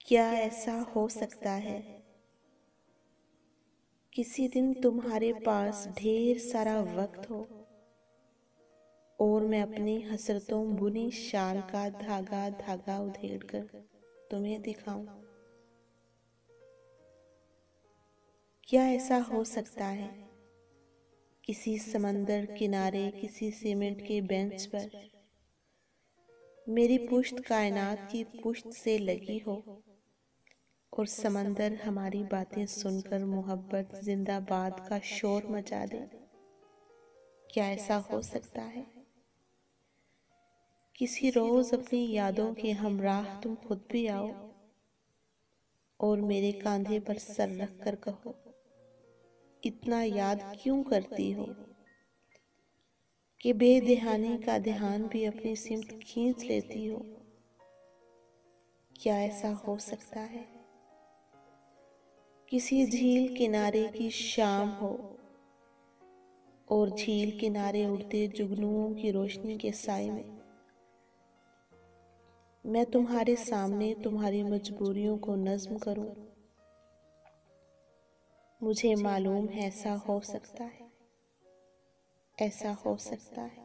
क्या ऐसा हो सकता है किसी दिन तुम्हारे पास ढेर सारा वक्त हो और मैं अपनी हसरतों बुनी शाल का धागा धागा उधेड़ कर तुम्हें दिखाऊं? क्या ऐसा हो सकता है किसी समंदर किनारे किसी सीमेंट के बेंच पर मेरी पुश्त कायनात की पुश्त से लगी हो और समंदर हमारी बातें सुनकर मोहब्बत जिंदाबाद का शोर मचा दे? क्या ऐसा हो सकता है किसी रोज अपनी यादों के हमराह तुम खुद भी आओ और मेरे कांधे पर सर रख कर कहो, इतना याद क्यों करती हो कि बेध्यानी का ध्यान भी अपनी सिमत खींच लेती हो? क्या ऐसा हो सकता है किसी झील किनारे की शाम हो और झील किनारे उड़ते जुगनुओं की रोशनी के साए में मैं तुम्हारे सामने तुम्हारी मजबूरियों को नज्म करूं? मुझे मालूम है ऐसा हो सकता है, ऐसा हो सकता है।